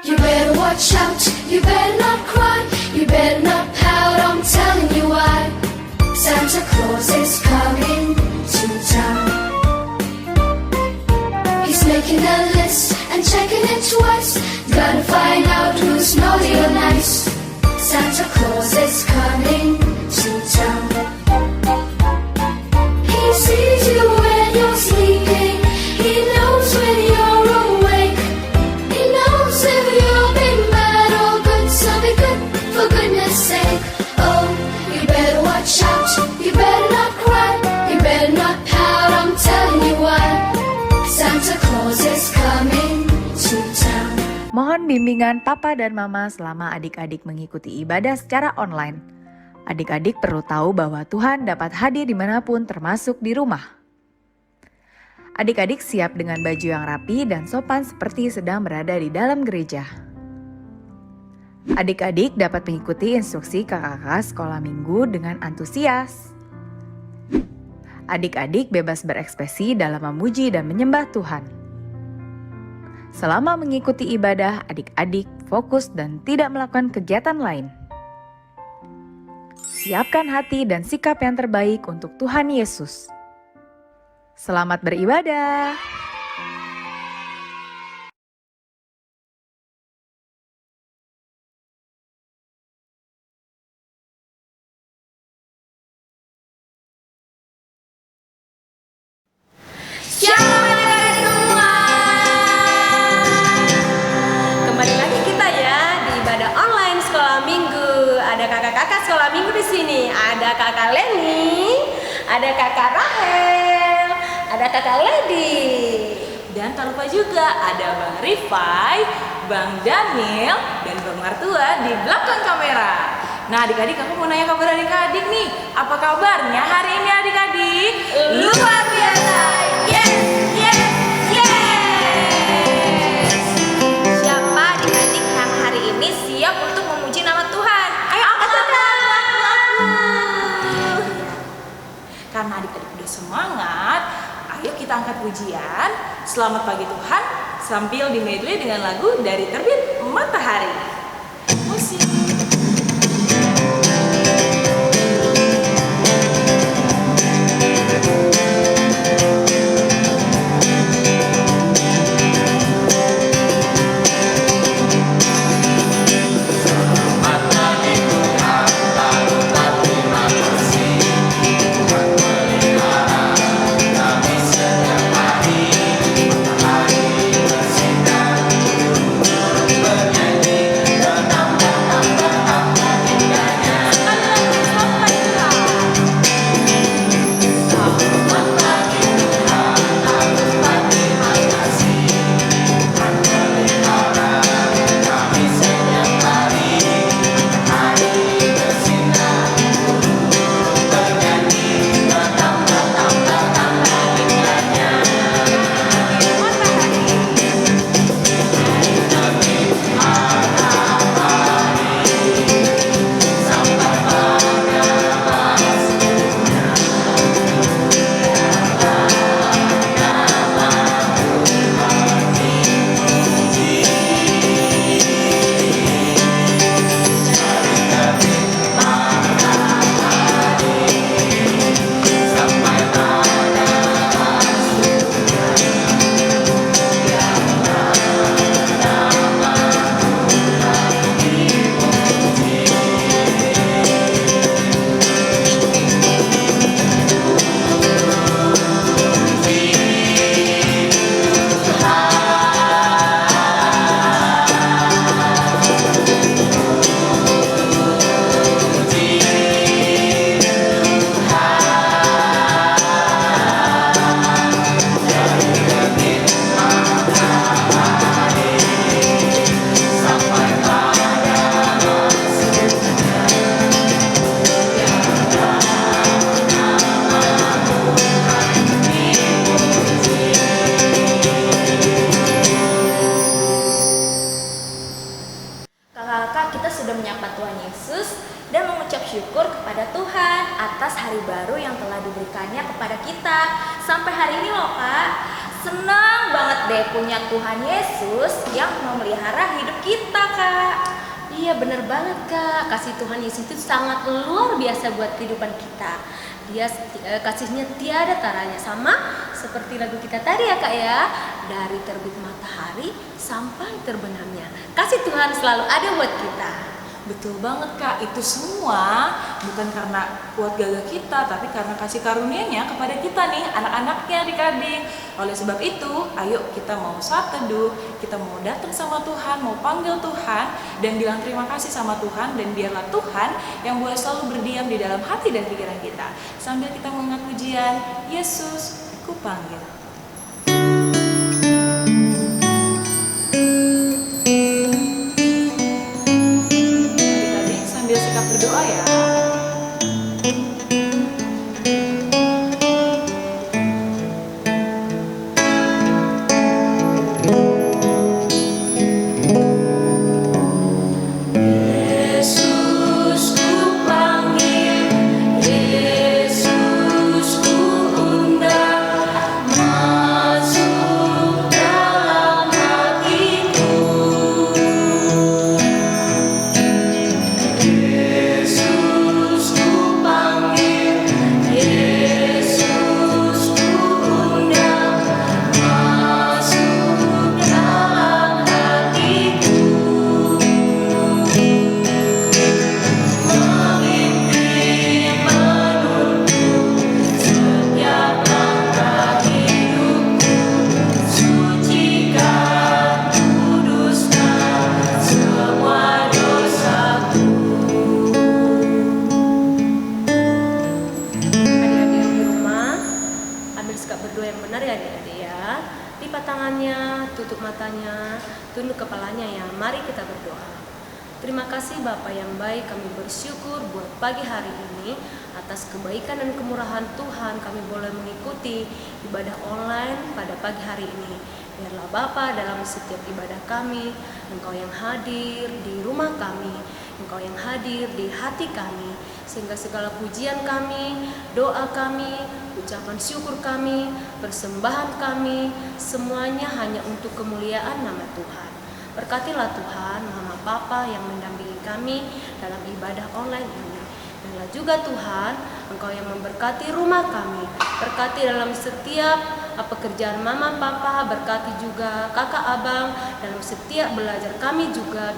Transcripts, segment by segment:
You better watch out, you better not cry, you better not pout, I'm telling you why. Santa Claus is coming to town. He's making a list and checking it twice. Gotta find out who's naughty or nice. Santa Claus is coming to town. He sees you when you're sleeping. He knows when you're awake. He knows if you've been bad or good, so be good for goodness sake. Oh, you better watch out, you better not cry, you better not pout, I'm telling you why. Santa Claus is coming to town. Mohon bimbingan Papa dan Mama selama adik-adik mengikuti ibadah secara online. Adik-adik perlu tahu bahwa Tuhan dapat hadir dimanapun termasuk di rumah. Adik-adik siap dengan baju yang rapi dan sopan seperti sedang berada di dalam gereja. Adik-adik dapat mengikuti instruksi kakak-kakak sekolah minggu dengan antusias. Adik-adik bebas berekspresi dalam memuji dan menyembah Tuhan. Selama mengikuti ibadah, adik-adik fokus dan tidak melakukan kegiatan lain. Siapkan hati dan sikap yang terbaik untuk Tuhan Yesus. Selamat beribadah. Shalom adik-adik semua. Kembali lagi kita ya di ibadah online sekolah minggu. Ada kakak-kakak sekolah minggu di sini. Ada kakak Leni, ada kakak Rahel, ada kakak Lady. Dan tak lupa juga ada Bang Rifai, Bang Daniel, dan Bang Martua di belakang kamera. Nah adik-adik, aku mau nanya kabar adik-adik nih. Apa kabarnya hari ini adik-adik? Luar biasa. Yes, yes, yes. Siapa adik-adik yang hari ini siap untuk memuji nama Tuhan? Ayo angkat tangan. Karena adik-adik udah semangat, ayo kita angkat pujian Selamat Pagi Tuhan sambil dimedley dengan lagu Dari Terbit Matahari. Musik. sudah menyapa Tuhan Yesus dan mengucap syukur kepada Tuhan atas hari baru yang telah diberikannya kepada kita. Sampai hari ini loh Kak, senang banget deh punya Tuhan Yesus yang memelihara hidup kita Kak. Iya bener banget Kak, kasih Tuhan Yesus itu sangat luar biasa buat kehidupan kita. Dia kasihnya tiada taranya, sama seperti lagu kita tadi ya Kak ya, dari terbit matahari sampai terbenamnya. Kasih Tuhan selalu ada buat kita. Betul banget Kak, itu semua bukan karena kuat gagah kita, tapi karena kasih karunia-Nya kepada kita nih, anak-anaknya adik-adik. Oleh sebab itu, ayo kita mau saat teduh, kita mau datang sama Tuhan, mau panggil Tuhan, dan bilang terima kasih sama Tuhan, dan biarlah Tuhan yang boleh selalu berdiam di dalam hati dan pikiran kita. Sambil kita mengingat pujian, Yesus, ku panggil. Berdoa ya. Yesus ku panggil, Yesus ku undang, masuk dalam hatiku. Yesus ku panggil, Yesus ku undang, masuk dalam hatiku. Memimpin menuntun setiap langkah hidupku, sucikan, kuduskan semua dosaku. Adik-adik di rumah, ambil sikap berdoa yang benar ya adik-adik ya. Lipat tangannya, tutup matanya, tunduk kepalanya ya. Mari kita berdoa. Terima kasih Bapa yang baik, kami bersyukur buat pagi hari ini atas kebaikan dan kemurahan Tuhan kami boleh mengikuti ibadah online pada pagi hari ini. Biarlah Bapa dalam setiap ibadah kami, Engkau yang hadir di rumah kami, Engkau yang hadir di hati kami, sehingga segala pujian kami, doa kami, ucapan syukur kami, persembahan kami, semuanya hanya untuk kemuliaan nama Tuhan. Berkatilah Tuhan Mama Papa yang mendampingi kami dalam ibadah online ini. Biarlah juga Tuhan Engkau yang memberkati rumah kami, berkati dalam setiap pekerjaan Mama Papa, berkati juga kakak abang dalam setiap belajar kami juga.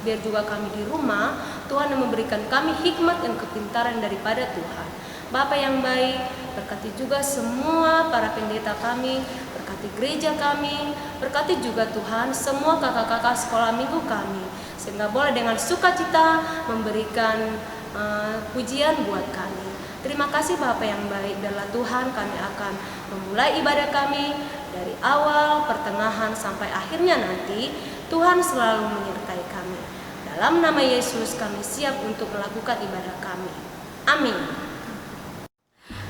Biar juga kami di rumah Tuhan yang memberikan kami hikmat dan kepintaran daripada Tuhan. Bapa yang baik, berkati juga semua para pendeta kami, berkati gereja kami, berkati juga Tuhan semua kakak-kakak sekolah minggu kami, sehingga boleh dengan sukacita memberikan pujian buat kami. Terima kasih Bapa yang baik, biarlah Tuhan kami akan memulai ibadah kami dari awal, pertengahan sampai akhirnya nanti. Tuhan selalu menyertai kami. Dalam nama Yesus kami siap untuk melakukan ibadah kami. Amin.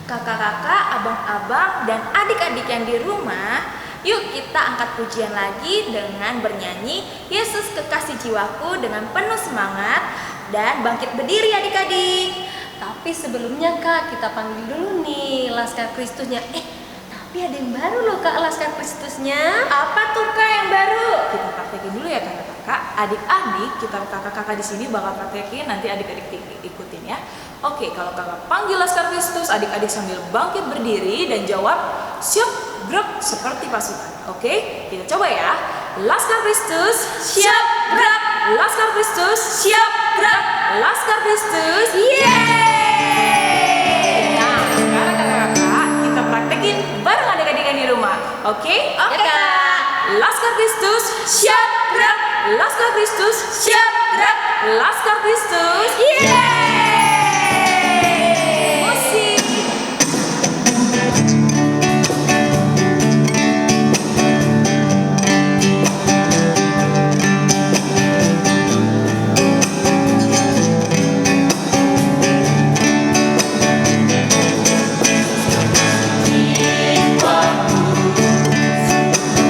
Kakak-kakak, abang-abang, dan adik-adik yang di rumah, yuk kita angkat pujian lagi dengan bernyanyi Yesus Kekasih Jiwaku dengan penuh semangat dan bangkit berdiri adik-adik. Tapi sebelumnya Kak, kita panggil dulu nih Laskar Kristusnya. Tapi ada yang baru loh Kak, Laskar Kristusnya. Apa tuh Kak yang baru? Kita praktekin dulu ya kakak-kakak. Adik-adik, kita kakak-kakak di sini bakal praktekin, nanti adik-adik ikutin ya. Oke, kalau kakak panggil Laskar Kristus, adik-adik sambil bangkit berdiri dan jawab siap gerak seperti pasukan. Oke, kita coba ya. Laskar Kristus, Siap gerak. Laskar Kristus, Siap gerak. Laskar Kristus. Yeay! Nah, sekarang kakak-kakak kita praktekin bareng adik-adik yang di rumah. Oke? Oke Kak. Laskar Kristus, Siap gerak. Laskar Kristus, Siap gerak. Laskar Kristus. Yeay! Musik.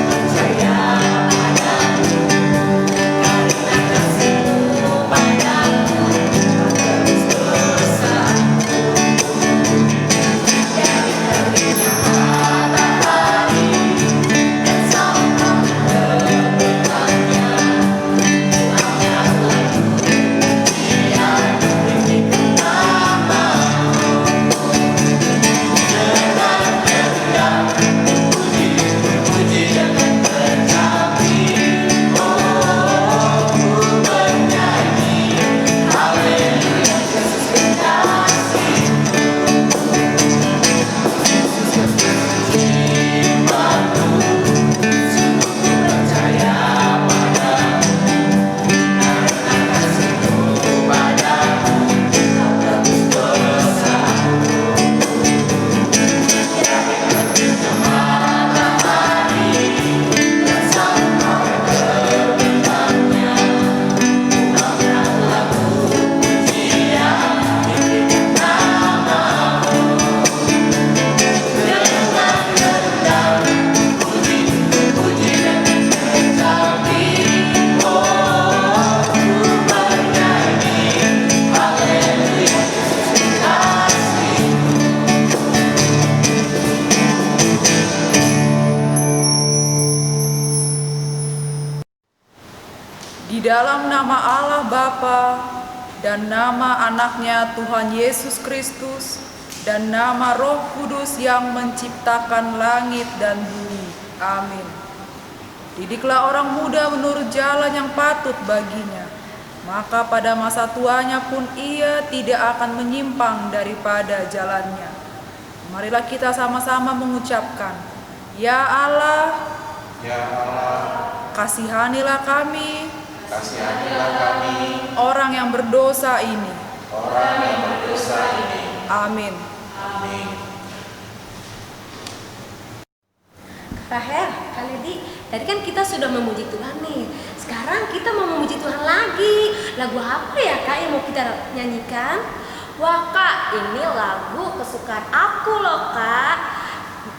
Percaya padamu, karena kasih-Mu banyak. dalam nama Allah Bapa dan nama anaknya Tuhan Yesus Kristus dan nama Roh Kudus yang menciptakan langit dan bumi. Amin. Didiklah orang muda menurut jalan yang patut baginya, maka pada masa tuanya pun ia tidak akan menyimpang daripada jalannya. Marilah kita sama-sama mengucapkan, Ya Allah, kasihanilah kami, orang yang berdosa ini. Amin. Rahel, Kak Lady, tadi kan kita sudah memuji Tuhan nih. Sekarang kita mau memuji Tuhan lagi. Lagu apa ya Kak yang mau kita nyanyikan? Wah Kak, ini lagu kesukaan aku loh Kak.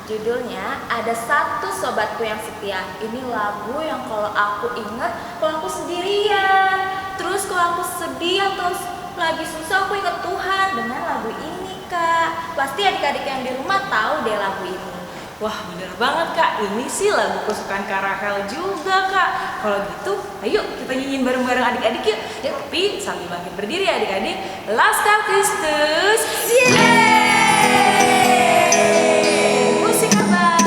Judulnya Ada Satu Sobatku Yang Setia. Ini lagu yang kalau aku ingat, kalau aku sendirian, terus kalau aku sedih atau lagi susah, aku ingat Tuhan dengan lagu ini Kak. Pasti adik-adik yang di rumah tahu deh lagu ini. Wah, bener banget Kak. Ini sih lagu kesukaan Kak Rahel juga Kak. Kalau gitu, ayo kita nyanyiin bareng-bareng adik-adik yuk. Tapi sambil bangkit berdiri ya adik-adik. Laskar Kristus. Yeay! Musik apa?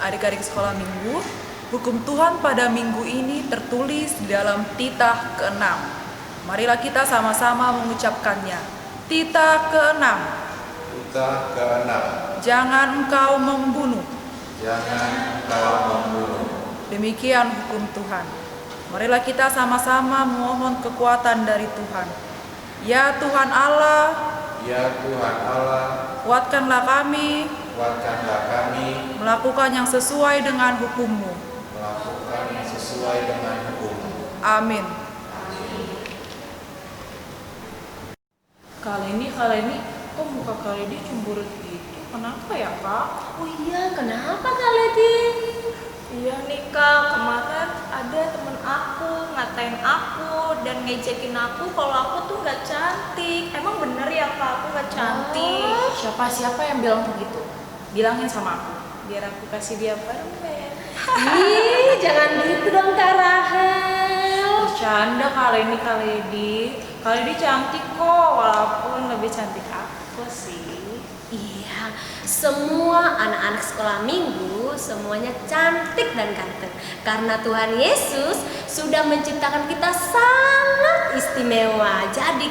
Adik-adik sekolah minggu, hukum Tuhan pada minggu ini tertulis di dalam titah ke-6. Marilah kita sama-sama mengucapkannya. Titah ke-6. Jangan engkau membunuh. Demikian hukum Tuhan. Marilah kita sama-sama memohon kekuatan dari Tuhan. Ya Tuhan Allah, kuatkanlah kami melakukan yang sesuai dengan hukum-Mu. Amin. Kali ini kok muka Kak Lady cemberut gitu? Kenapa ya Kak? Oh iya, kenapa Kak Lady? Iya nih Kak, kemarin ada temen aku ngatain aku dan ngejekin aku kalau aku tuh nggak cantik. Emang bener ya Kak, aku nggak cantik? Siapa yang bilang begitu? Bilangin sama aku, biar aku kasih dia permen. Ih, jangan gitu dong Kak Rahel. Bercanda Kak Lady cantik kok, walaupun lebih cantik aku sih. Iya, semua anak-anak sekolah minggu semuanya cantik dan ganteng karena Tuhan Yesus sudah menciptakan kita sangat istimewa. Jadi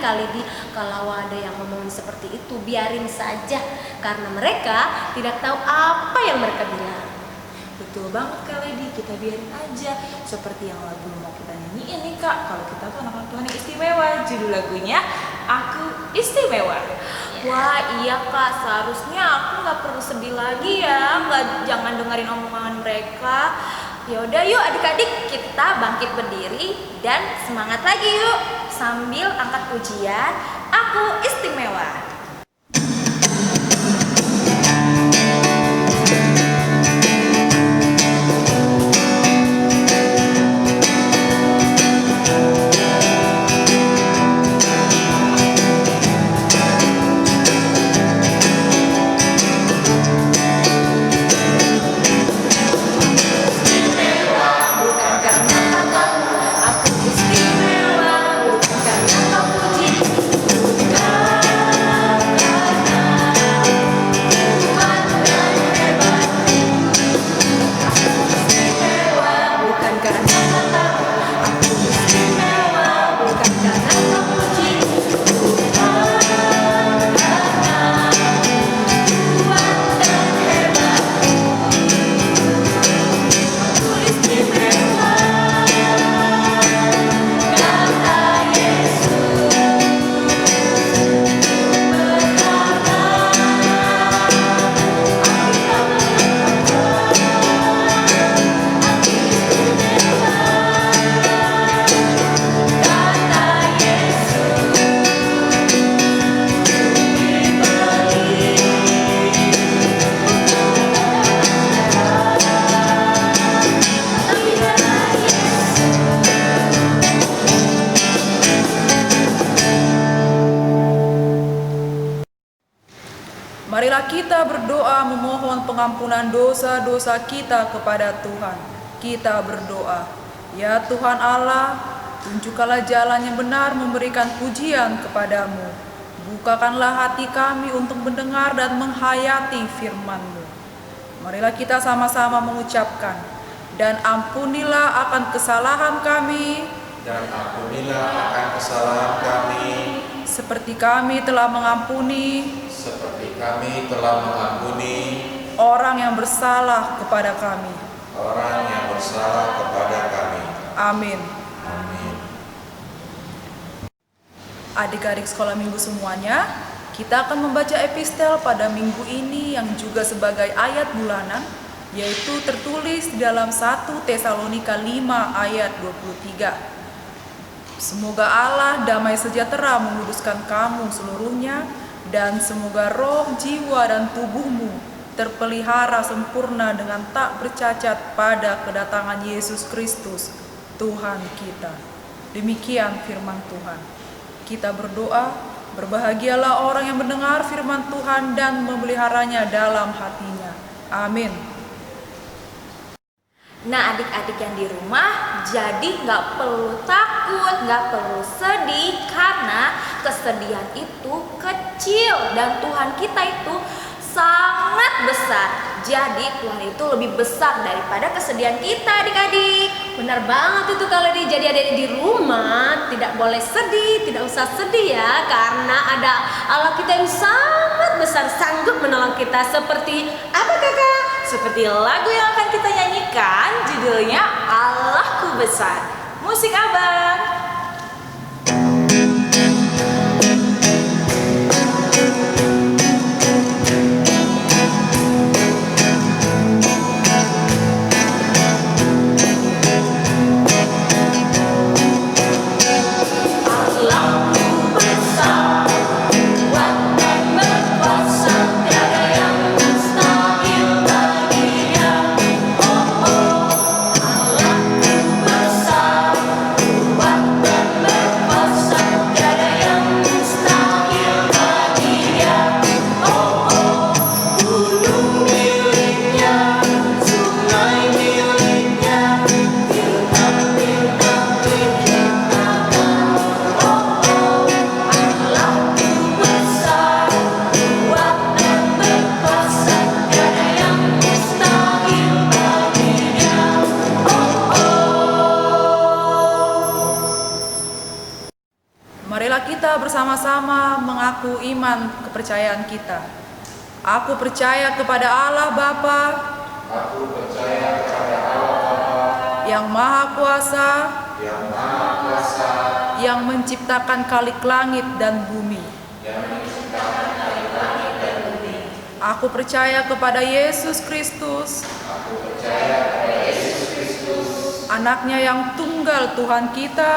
kalau ada yang ngomongin seperti itu biarin saja karena mereka tidak tahu apa yang mereka bilang. Betul banget Kak Lady, kita biarin aja. Seperti yang lagu mau kita nyanyiin nih Kak, kalau kita tuh anak-anak Tuhan yang istimewa. Judul lagunya Aku Istimewa. Wah iya Kak, seharusnya aku nggak perlu sedih lagi ya, jangan dengerin omongan mereka. Yaudah yuk adik-adik, kita bangkit berdiri dan semangat lagi yuk sambil angkat pujian Aku Istimewa. Marilah kita berdoa memohon pengampunan dosa-dosa kita kepada Tuhan. Kita berdoa, ya Tuhan Allah, tunjukkanlah jalan yang benar memberikan pujian kepadamu. Bukakanlah hati kami untuk mendengar dan menghayati firman-Mu. Marilah kita sama-sama mengucapkan, dan ampunilah akan kesalahan kami, seperti kami telah mengampuni orang yang bersalah kepada kami. Amin. Adik-adik sekolah minggu semuanya, kita akan membaca epistel pada minggu ini yang juga sebagai ayat bulanan, yaitu tertulis di dalam 1 Tesalonika 5 ayat 23. Semoga Allah damai sejahtera menguduskan kamu seluruhnya, dan semoga roh, jiwa, dan tubuhmu terpelihara sempurna dengan tak bercacat pada kedatangan Yesus Kristus, Tuhan kita. Demikian firman Tuhan. Kita berdoa, berbahagialah orang yang mendengar firman Tuhan dan memeliharanya dalam hatinya. Amin. Nah adik-adik yang di rumah, jadi nggak perlu takut, nggak perlu sedih, karena kesedihan itu kecil dan Tuhan kita itu sangat besar. Jadi Tuhan itu lebih besar daripada kesedihan kita adik-adik. Benar banget itu kalau jadi adik di rumah tidak boleh sedih, tidak usah sedih ya, karena ada Allah kita yang sangat besar, sanggup menolong kita. Seperti apa kakak? Seperti lagu yang akan kita nyanyikan, judulnya Allahku Besar. Musik abang. Besar, kuat Marilah kita bersama-sama mengaku iman kepercayaan kita. Aku percaya kepada Allah Bapa, yang Maha Kuasa, yang menciptakan kalik langit dan bumi. Aku percaya kepada Yesus Kristus, Anaknya yang tunggal Tuhan kita,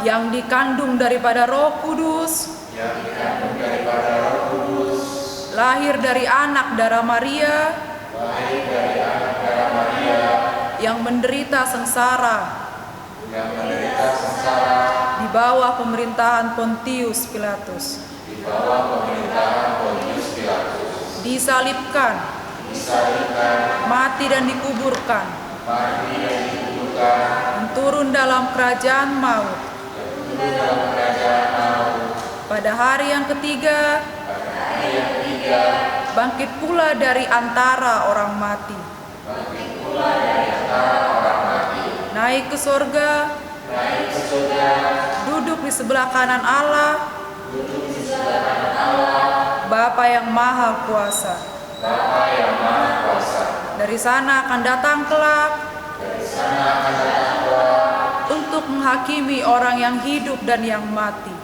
yang dikandung daripada Roh Kudus, lahir dari anak darah Maria, yang menderita sengsara di bawah pemerintahan Pontius Pilatus, disalibkan, mati dan dikuburkan, turun dalam kerajaan maut. Pada hari yang ketiga, bangkit pula dari antara orang mati, naik ke sorga, duduk di sebelah kanan Allah, Bapa yang Maha Kuasa. Dari sana akan datang kelak untuk menghakimi orang yang hidup dan yang mati.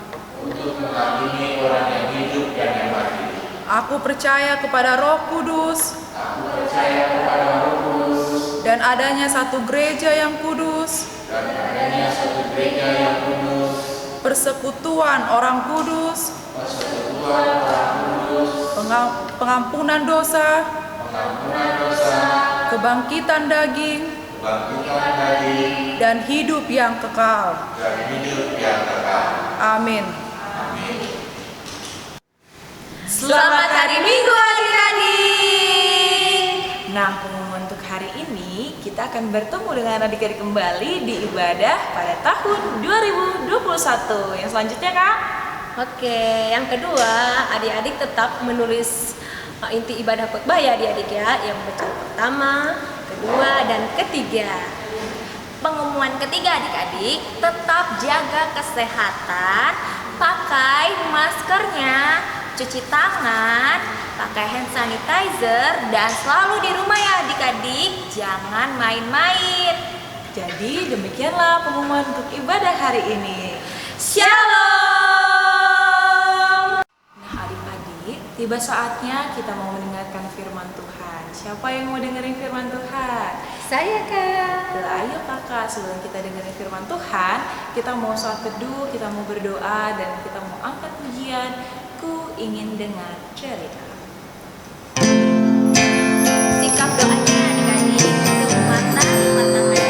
Aku percaya kepada Roh Kudus, dan adanya satu gereja yang kudus, persekutuan orang kudus, pengampunan dosa, kebangkitan daging, dan hidup yang kekal. Amin. Selamat hari Minggu adik-adik. Nah, pengumuman untuk hari ini kita akan bertemu dengan adik-adik kembali di ibadah pada tahun 2021. Yang selanjutnya, Kak? Oke, yang kedua, adik-adik tetap menulis inti ibadah khotbah ya adik-adik ya. Yang bacaan pertama, kedua, dan ketiga. Pengumuman ketiga adik-adik, tetap jaga kesehatan, pakai maskernya, cuci tangan, pakai hand sanitizer, dan selalu di rumah ya adik-adik, jangan main-main. Jadi demikianlah pengumuman untuk ibadah hari ini. Shalom. Nah, adik-adik, tiba saatnya kita mau mendengarkan firman Tuhan. Siapa yang mau dengerin firman Tuhan? Saya Kak. Ayo kakak, sebelum kita dengerin firman Tuhan, kita mau sholat teduh, kita mau berdoa, dan kita mau angkat pujian. Ku ingin dengar cerita. Sikap doanya adik-adik, tutup mata, lipat tangannya.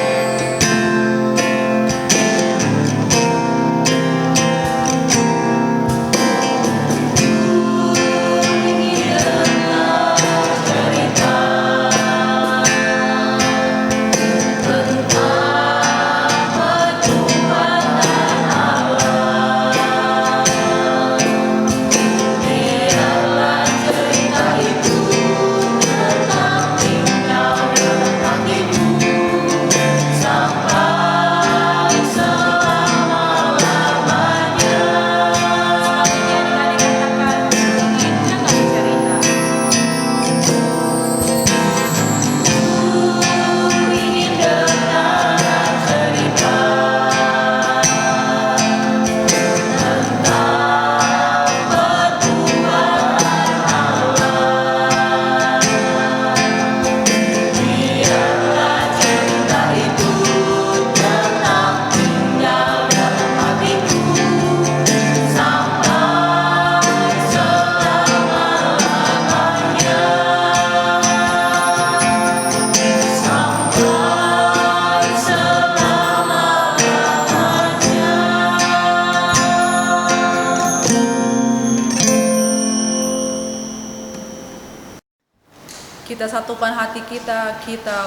Kita satukan hati kita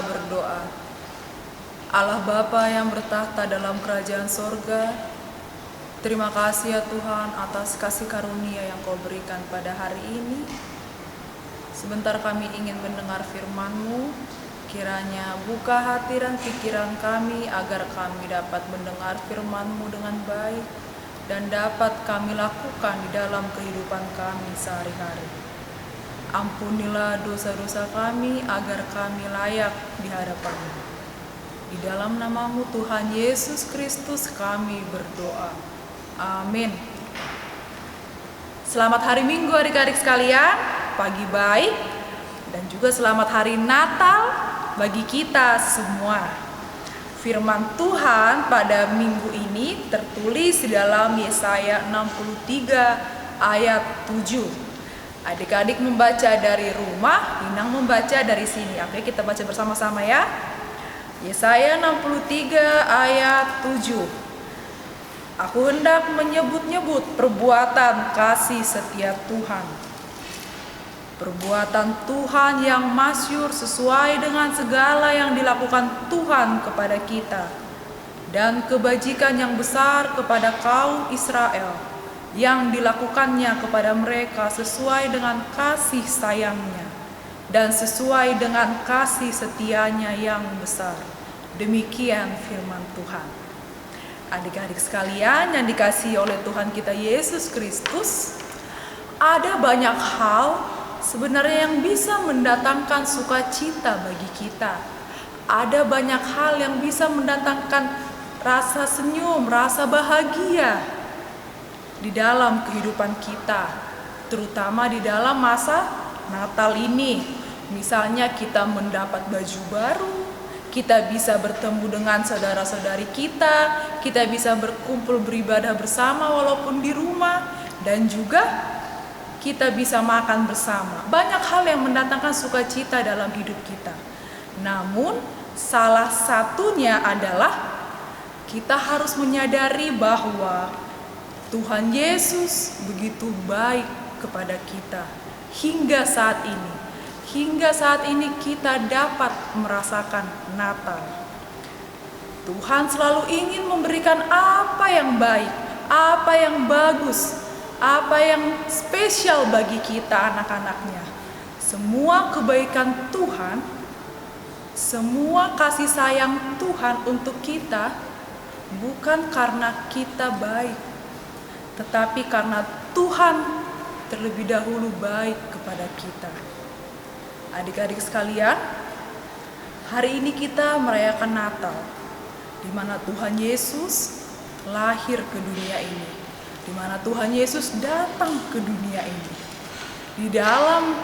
berdoa. Allah Bapa yang bertahta dalam kerajaan sorga, terima kasih ya Tuhan atas kasih karunia yang Kau berikan pada hari ini. Sebentar kami ingin mendengar firman-Mu, Kiranya buka hati dan pikiran kami agar kami dapat mendengar firman-Mu dengan baik dan dapat kami lakukan di dalam kehidupan kami sehari-hari. Ampunilah dosa-dosa kami agar kami layak di hadapan-Mu. Di dalam nama-Mu Tuhan Yesus Kristus kami berdoa. Amin. Selamat hari Minggu adik-adik sekalian, pagi baik, dan juga selamat hari Natal bagi kita semua. Firman Tuhan pada minggu ini tertulis di dalam Yesaya 63 ayat 7. Adik-adik membaca dari rumah, Inang membaca dari sini. Oke, kita baca bersama-sama ya. Yesaya 63 ayat 7. Aku hendak menyebut-nyebut perbuatan kasih setia Tuhan. Perbuatan Tuhan yang masyhur sesuai dengan segala yang dilakukan Tuhan kepada kita, dan kebajikan yang besar kepada kaum Israel yang dilakukannya kepada mereka sesuai dengan kasih sayangnya dan sesuai dengan kasih setianya yang besar. Demikian firman Tuhan. Adik-adik sekalian yang dikasihi oleh Tuhan kita Yesus Kristus, ada banyak hal sebenarnya yang bisa mendatangkan sukacita bagi kita. Ada banyak hal yang bisa mendatangkan rasa senyum, rasa bahagia di dalam kehidupan kita, terutama di dalam masa Natal ini. Misalnya kita mendapat baju baru, kita bisa bertemu dengan saudara-saudari kita bisa berkumpul beribadah bersama walaupun di rumah, dan juga kita bisa makan bersama. Banyak hal yang mendatangkan sukacita dalam hidup kita. Namun salah satunya adalah kita harus menyadari bahwa Tuhan Yesus begitu baik kepada kita hingga saat ini. Hingga saat ini kita dapat merasakan Natal. Tuhan selalu ingin memberikan apa yang baik, apa yang bagus, apa yang spesial bagi kita anak-anaknya. Semua kebaikan Tuhan, semua kasih sayang Tuhan untuk kita bukan karena kita baik, tetapi karena Tuhan terlebih dahulu baik kepada kita. Adik-adik sekalian, hari ini kita merayakan Natal, di mana Tuhan Yesus lahir ke dunia ini, di mana Tuhan Yesus datang ke dunia ini. Di dalam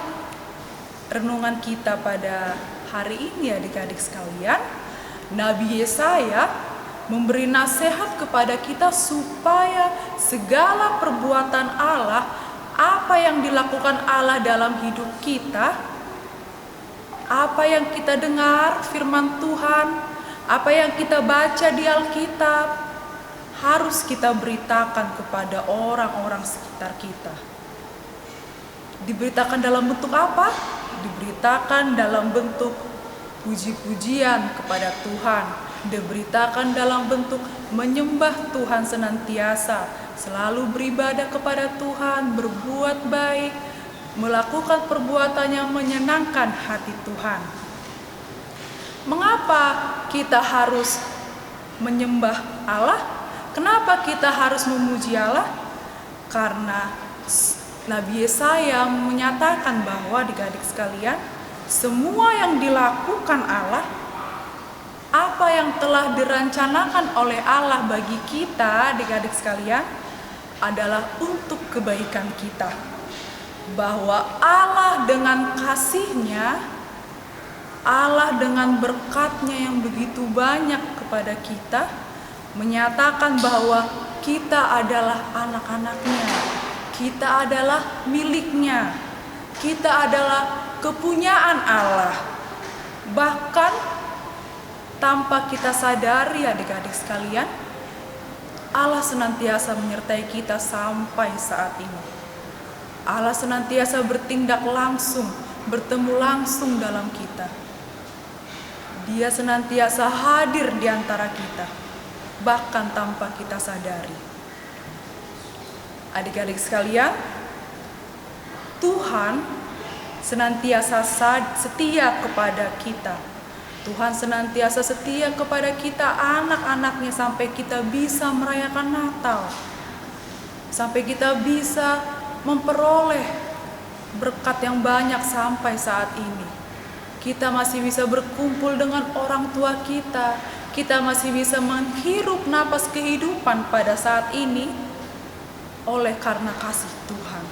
renungan kita pada hari ini, adik-adik sekalian, Nabi Yesaya memberi nasihat kepada kita supaya segala perbuatan Allah, apa yang dilakukan Allah dalam hidup kita, apa yang kita dengar firman Tuhan, apa yang kita baca di Alkitab, harus kita beritakan kepada orang-orang sekitar kita. Diberitakan dalam bentuk apa? Diberitakan dalam bentuk puji-pujian kepada Tuhan, diberitakan dalam bentuk menyembah Tuhan senantiasa, selalu beribadah kepada Tuhan, berbuat baik, melakukan perbuatan yang menyenangkan hati Tuhan. Mengapa kita harus menyembah Allah? Kenapa kita harus memuji Allah? Karena Nabi Yesaya menyatakan bahwa, adik-adik sekalian, semua yang dilakukan Allah, apa yang telah dirancanakan oleh Allah bagi kita, adik-adik sekalian, adalah untuk kebaikan kita. Bahwa Allah dengan kasih-Nya, Allah dengan berkat-Nya yang begitu banyak kepada kita, menyatakan bahwa kita adalah anak-anak-Nya, kita adalah milik-Nya, kita adalah kepunyaan Allah. Bahkan tanpa kita sadari, adik-adik sekalian, Allah senantiasa menyertai kita sampai saat ini. Allah senantiasa bertindak langsung, bertemu langsung dalam kita. Dia senantiasa hadir di antara kita, bahkan tanpa kita sadari. Adik-adik sekalian, Tuhan senantiasa setia kepada kita. Tuhan senantiasa setia kepada kita anak-anaknya sampai kita bisa merayakan Natal. Sampai kita bisa memperoleh berkat yang banyak sampai saat ini. Kita masih bisa berkumpul dengan orang tua kita. Kita masih bisa menghirup napas kehidupan pada saat ini oleh karena kasih Tuhan.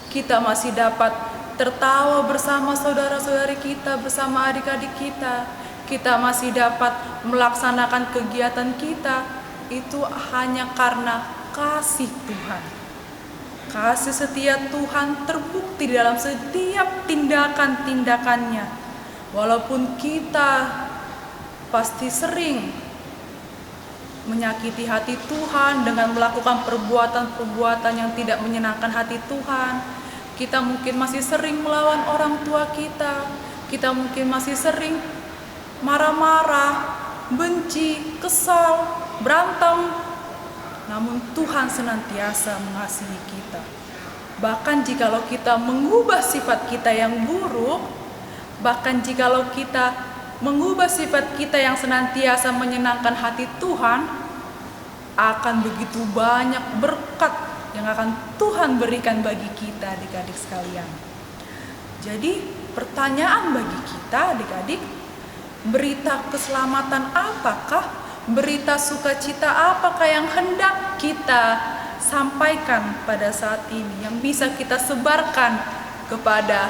Kita masih dapat tertawa bersama saudara-saudari kita, bersama adik-adik kita. Kita masih dapat melaksanakan kegiatan kita. Itu hanya karena kasih Tuhan. Kasih setia Tuhan terbukti dalam setiap tindakan-tindakannya. Walaupun kita pasti sering menyakiti hati Tuhan dengan melakukan perbuatan-perbuatan yang tidak menyenangkan hati Tuhan. Kita mungkin masih sering melawan orang tua kita. Kita mungkin masih sering marah-marah, benci, kesal, berantem. Namun Tuhan senantiasa mengasihi kita. Bahkan jikalau kita mengubah sifat kita yang buruk, bahkan jikalau kita mengubah sifat kita yang senantiasa menyenangkan hati Tuhan, akan begitu banyak berkat yang akan Tuhan berikan bagi kita, adik-adik sekalian. Jadi pertanyaan bagi kita, adik-adik, berita keselamatan apakah, berita sukacita apakah yang hendak kita sampaikan pada saat ini, yang bisa kita sebarkan kepada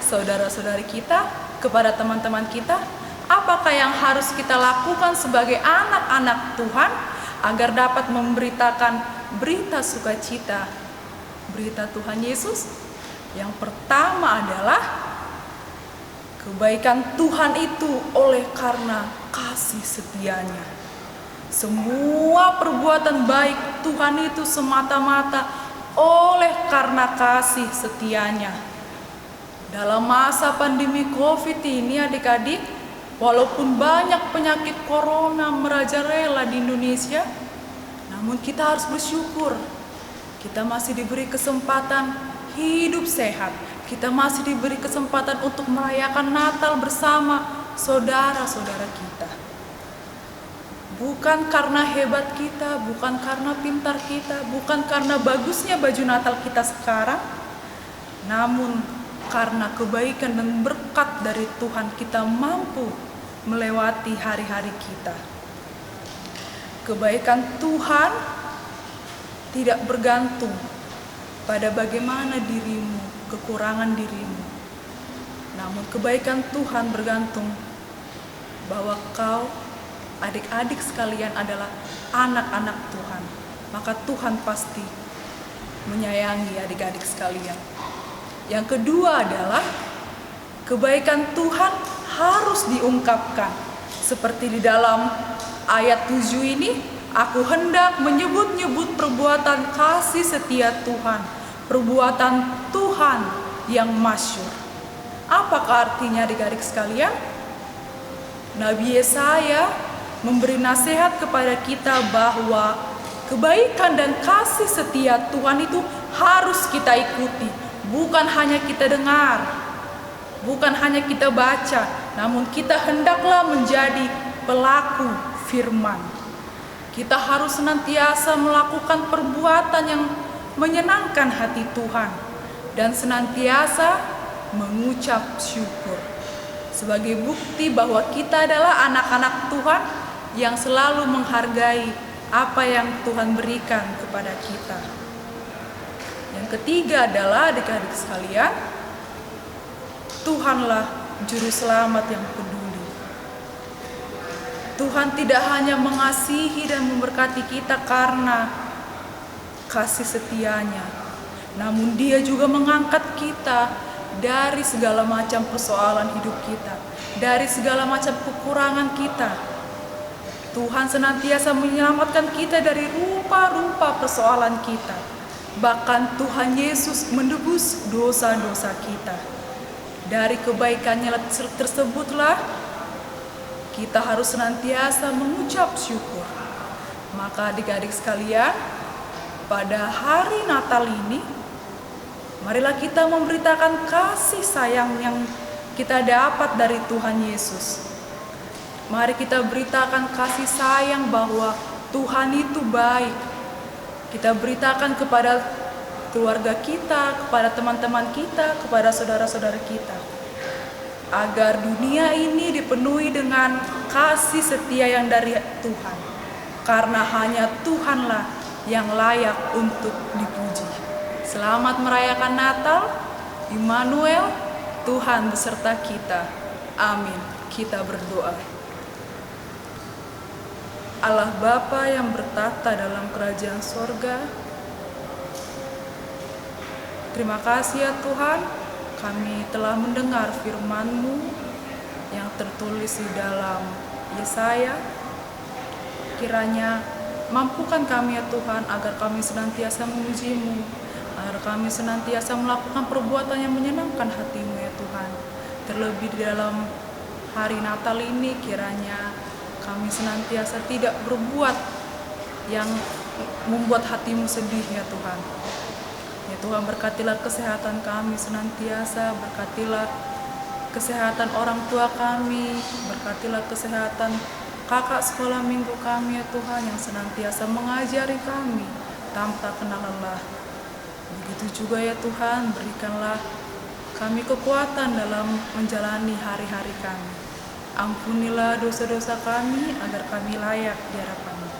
saudara-saudari kita, kepada teman-teman kita? Apakah yang harus kita lakukan sebagai anak-anak Tuhan agar dapat memberitakan berita sukacita, berita Tuhan Yesus? Yang pertama adalah kebaikan Tuhan itu oleh karena kasih setianya. Semua perbuatan baik Tuhan itu semata-mata oleh karena kasih setianya. Dalam masa pandemi COVID ini, adik-adik, walaupun banyak penyakit corona merajalela di Indonesia, namun kita harus bersyukur. Kita masih diberi kesempatan hidup sehat. Kita masih diberi kesempatan untuk merayakan Natal bersama saudara-saudara kita. Bukan karena hebat kita, bukan karena pintar kita, bukan karena bagusnya baju Natal kita sekarang, namun karena kebaikan dan berkat dari Tuhan kita mampu melewati hari-hari kita. Kebaikan Tuhan tidak bergantung pada bagaimana dirimu, kekurangan dirimu. Namun kebaikan Tuhan bergantung bahwa kau, adik-adik sekalian, adalah anak-anak Tuhan. Maka Tuhan pasti menyayangi adik-adik sekalian. Yang kedua adalah kebaikan Tuhan harus diungkapkan. Seperti di dalam ayat 7 ini, aku hendak menyebut-nyebut perbuatan kasih setia Tuhan, perbuatan Tuhan yang masyhur. Apakah artinya, adik-adik sekalian? Nabi Yesaya memberi nasihat kepada kita bahwa kebaikan dan kasih setia Tuhan itu harus kita ikuti. Bukan hanya kita dengar, bukan hanya kita baca, namun kita hendaklah menjadi pelaku firman. Kita harus senantiasa melakukan perbuatan yang menyenangkan hati Tuhan dan senantiasa mengucap syukur sebagai bukti bahwa kita adalah anak-anak Tuhan yang selalu menghargai apa yang Tuhan berikan kepada kita. Yang ketiga adalah, adik-adik sekalian, Tuhanlah juru selamat yang peduli. Tuhan tidak hanya mengasihi dan memberkati kita karena kasih setianya, namun Dia juga mengangkat kita dari segala macam persoalan hidup kita, dari segala macam kekurangan kita. Tuhan senantiasa menyelamatkan kita dari rupa-rupa persoalan kita. Bahkan Tuhan Yesus menebus dosa-dosa kita. Dari kebaikannya tersebutlah kita harus senantiasa mengucap syukur. Maka adik-adik sekalian, pada hari Natal ini, marilah kita memberitakan kasih sayang yang kita dapat dari Tuhan Yesus Mari kita beritakan kasih sayang bahwa Tuhan itu baik. Kita beritakan kepada keluarga kita, kepada teman-teman kita, kepada saudara-saudara kita, agar dunia ini dipenuhi dengan kasih setia yang dari Tuhan, karena hanya Tuhanlah yang layak untuk dipuji. Selamat merayakan Natal, Immanuel, Tuhan beserta kita. Amin. Kita berdoa. Allah Bapa yang bertata dalam kerajaan sorga, terima kasih ya Tuhan, kami telah mendengar firman-Mu yang tertulis di dalam Yesaya. Kiranya mampukan kami ya Tuhan agar kami senantiasa memuji-Mu, agar kami senantiasa melakukan perbuatan yang menyenangkan hati-Mu ya Tuhan. Terlebih di dalam hari Natal ini, kiranya kami senantiasa tidak berbuat yang membuat hati-Mu sedih ya Tuhan. Ya Tuhan, berkatilah kesehatan kami senantiasa, berkatilah kesehatan orang tua kami, berkatilah kesehatan kakak sekolah minggu kami ya Tuhan, yang senantiasa mengajari kami tanpa kenal lelah. Begitu juga ya Tuhan, berikanlah kami kekuatan dalam menjalani hari-hari kami. Ampunilah dosa-dosa kami agar kami layak di hadapan-Mu.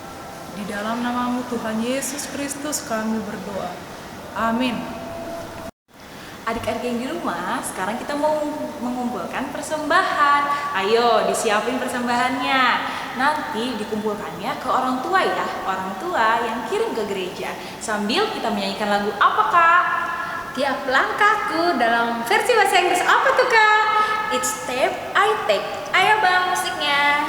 Di dalam nama-Mu Tuhan Yesus Kristus kami berdoa. Amin. Adik-adik yang di rumah, sekarang kita mau mengumpulkan persembahan. Ayo disiapin persembahannya. Nanti dikumpulkannya ke orang tua ya, orang tua yang kirim ke gereja. Sambil kita menyanyikan lagu apa Kak? Tiap langkahku dalam versi bahasa Inggris apa tuh Kak? Each step I take. Ayo bang musiknya.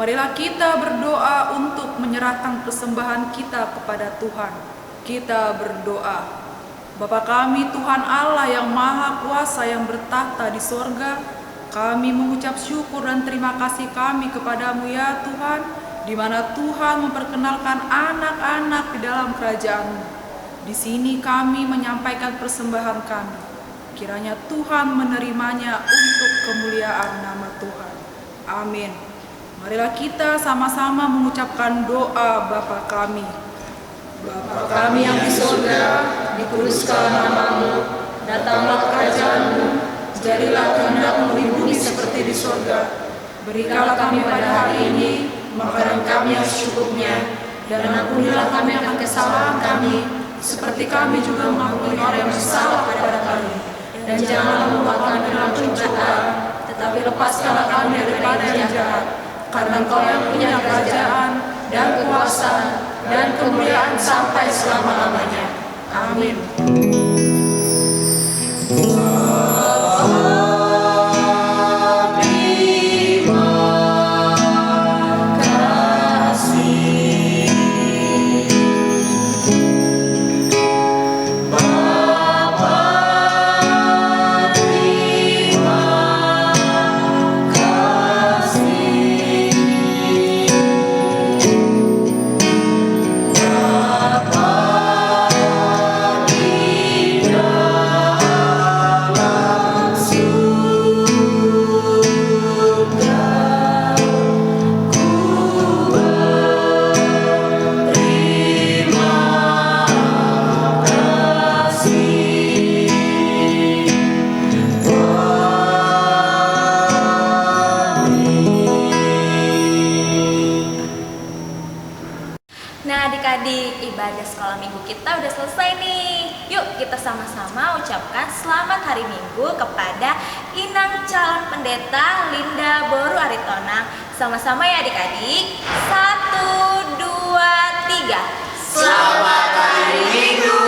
Marilah kita berdoa untuk menyerahkan persembahan kita kepada Tuhan. Kita berdoa. Bapa kami Tuhan Allah yang Maha Kuasa yang bertahta di sorga, kami mengucap syukur dan terima kasih kami kepadamu ya Tuhan, di mana Tuhan memperkenalkan anak-anak di dalam kerajaan-Mu. Di sini kami menyampaikan persembahan kami. Kiranya Tuhan menerimanya untuk kemuliaan nama Tuhan. Amin. Marilah kita sama-sama mengucapkan doa Bapa kami. Bapa kami yang di surga, dikuduskan nama-Mu, datanglah kerajaan-Mu, jadilah kehendak-Mu di bumi seperti di surga. Berikanlah kami pada hari ini makanan kami yang secukupnya, dan ampunilah kami akan kesalahan kami, seperti kami juga mengampuni orang yang bersalah kepada kami. Dan janganlah membawa kami dalam pencobaan, tetapi lepaskanlah kami daripada yang jahat. Karena Engkau yang punya kerajaan dan kuasa dan kemuliaan sampai selama-lamanya. Amin. Bapa ibadah sekolah minggu kita udah selesai nih. Yuk kita sama-sama ucapkan selamat hari Minggu kepada Inang calon pendeta Linda Boru Aritonang. Sama-sama ya adik-adik. 1, 2, 3. Selamat hari Minggu.